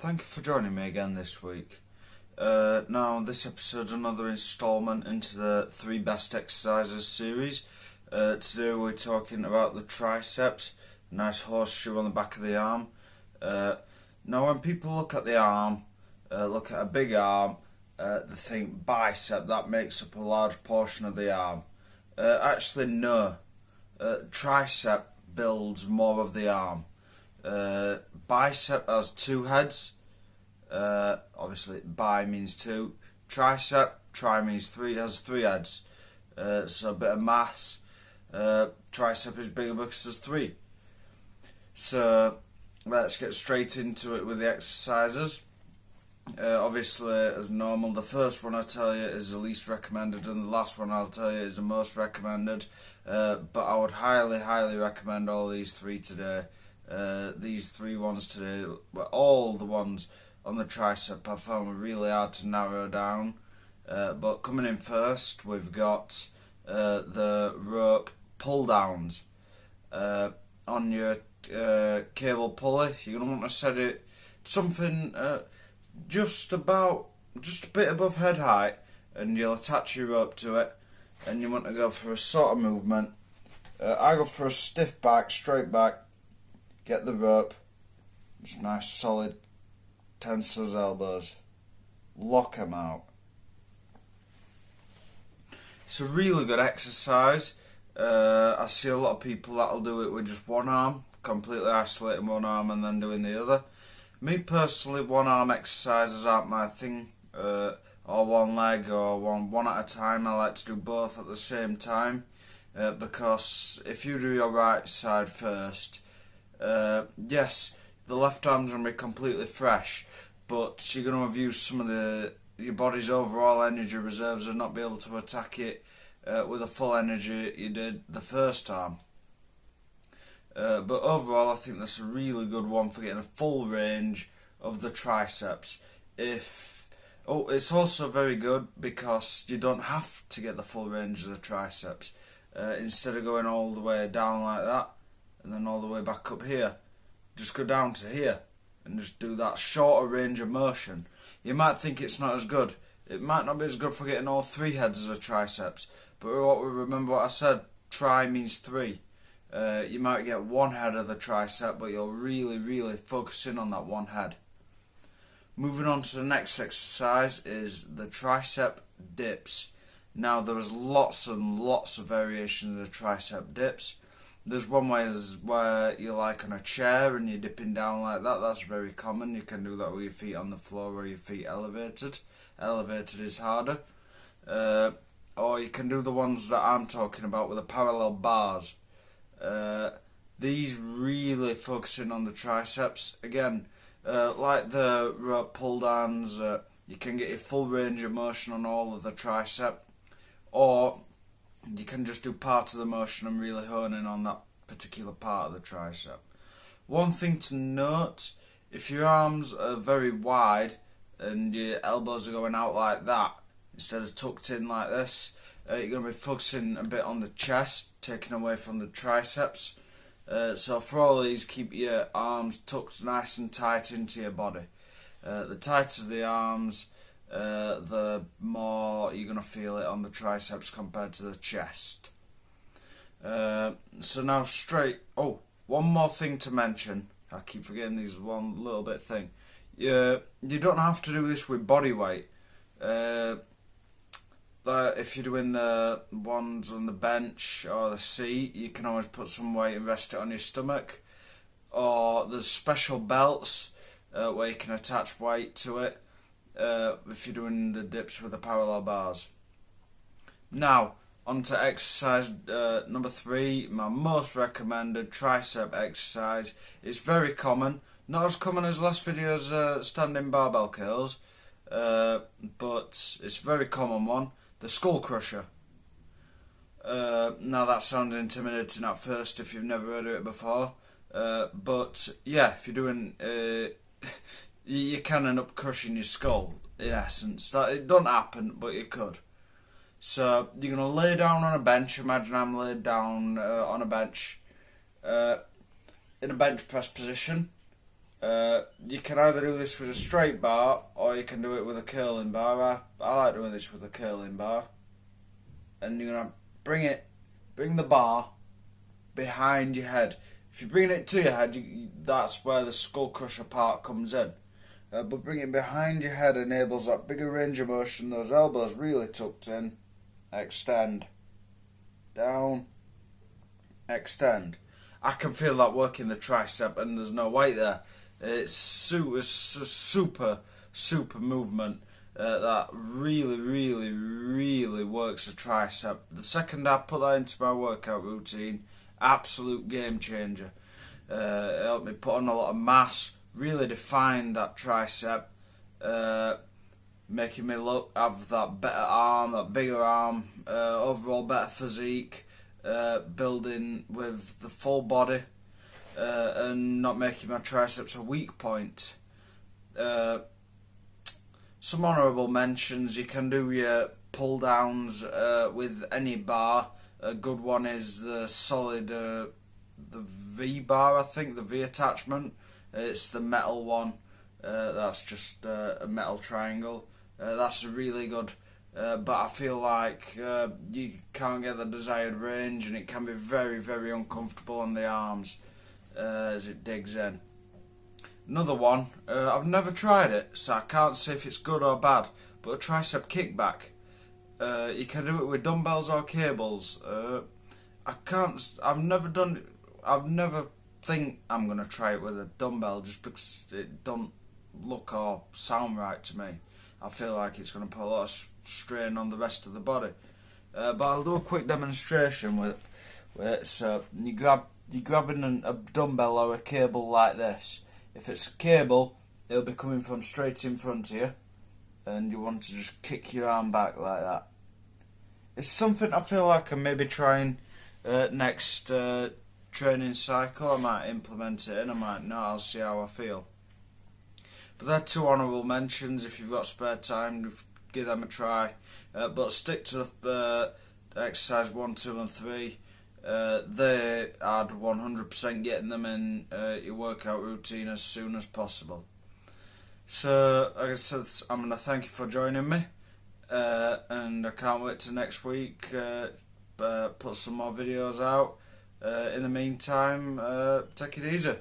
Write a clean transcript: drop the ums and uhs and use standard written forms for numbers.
Thank you for joining me again this week. Now, this episode's another instalment into the 3 best exercises series. Today we're talking about the triceps, nice horseshoe on the back of the arm. Now, when people look at the arm, look at a big arm, they think bicep, that makes up a large portion of the arm. Actually, no. Tricep builds more of the arm. Bicep has 2 heads. Obviously, bi means 2. Tricep, tri means 3, has 3 heads. So a bit of mass. Tricep is bigger because there's 3. So let's get straight into it with the exercises. Obviously, as normal, the first one I tell you is the least recommended, and the last one I'll tell you is the most recommended. But I would highly recommend all these 3 today. These 3 ones today, well, all the ones on the tricep I found really hard to narrow down. But coming in first, we've got the rope pull downs. On your cable pulley, you're going to want to set it something just a bit above head height, and you'll attach your rope to it, and you want to go for a sort of movement. I go for a stiff back, straight back, get the rope, just nice solid, tense those elbows, lock them out. It's a really good exercise. I see a lot of people that'll do it with just one arm, completely isolating one arm and then doing the other. Me personally, one arm exercises aren't my thing, or one leg, or one at a time. I like to do both at the same time, because if you do your right side first, yes, the left arm's going to be completely fresh, but you're going to have used some of your body's overall energy reserves and not be able to attack it with the full energy you did the first arm. But overall, I think that's a really good one for getting a full range of the triceps. It's also very good because you don't have to get the full range of the triceps. Instead of going all the way down like that and then all the way back up here, just go down to here and just do that shorter range of motion. You might think it's not as good. It might not be as good for getting all 3 heads of the triceps, but remember what I said, tri means 3. You might get 1 head of the tricep, but you'll really focus in on that 1 head. Moving on to the next exercise is the tricep dips. Now, there's lots and lots of variations of the tricep dips. There's one way where you're like on a chair and you're dipping down like that. That's very common. You can do that with your feet on the floor or your feet elevated. Elevated is harder. Or you can do the ones that I'm talking about with the parallel bars. These really focus in on the triceps. Again, like the rope pull downs, you can get your full range of motion on all of the tricep, or you can just do part of the motion and really hone in on that particular part of the tricep. One thing to note, if your arms are very wide and your elbows are going out like that, instead of tucked in like this, you're going to be focusing a bit on the chest, taking away from the triceps. So for all these, keep your arms tucked nice and tight into your body. The tighter the arms, the more you're going to feel it on the triceps compared to the chest. So now one more thing to mention. I keep forgetting these one little bit thing. You don't have to do this with body weight. If you're doing the ones on the bench or the seat, you can always put some weight and rest it on your stomach. Or there's special belts where you can attach weight to it if you're doing the dips with the parallel bars. Now, on to exercise number 3, my most recommended tricep exercise. It's very common, not as common as last video's standing barbell curls, but it's a very common one. The skull crusher. Now that sounds intimidating at first if you've never heard of it before, but yeah, if you're doing, you can end up crushing your skull in essence. It don't happen, but you could. So you're gonna lay down on a bench. Imagine I'm laid down on a bench, in a bench press position. You can either do this with a straight bar or you can do it with a curling bar. I like doing this with a curling bar. And you're going to bring the bar behind your head. If you bring it to your head, that's where the skull crusher part comes in. But bringing it behind your head enables that bigger range of motion, those elbows really tucked in, extend, down, extend. I can feel that working the tricep and there's no weight there. It's super movement that really works the tricep. The second I put that into my workout routine, absolute game changer. It helped me put on a lot of mass, really define that tricep, making me have that better arm, that bigger arm, overall better physique, building with the full body, and not making my triceps a weak point. Some honourable mentions: you can do your pull downs with any bar. A good one is the solid, the V bar, I think, the V attachment. It's the metal one. That's just a metal triangle. That's really good. But I feel like you can't get the desired range, and it can be very uncomfortable on the arms as it digs in. Another one, I've never tried it, so I can't say if it's good or bad, but a tricep kickback. You can do it with dumbbells or cables. I've never think I'm going to try it with a dumbbell just because it don't look or sound right to me. I feel like it's going to put a lot of strain on the rest of the body. But I'll do a quick demonstration with it. So you're grabbing a dumbbell or a cable like this. If it's a cable, it'll be coming from straight in front of you, and you want to just kick your arm back like that. It's something I feel like I'm maybe trying next training cycle. I might implement it and I might not. I'll see how I feel. But they're two honourable mentions. If you've got spare time, give them a try. But stick to the exercise 1, 2 and 3. I'd 100% getting them in your workout routine as soon as possible. So, like I said, I'm going to thank you for joining me, and I can't wait till next week, put some more videos out. In the meantime, take it easy.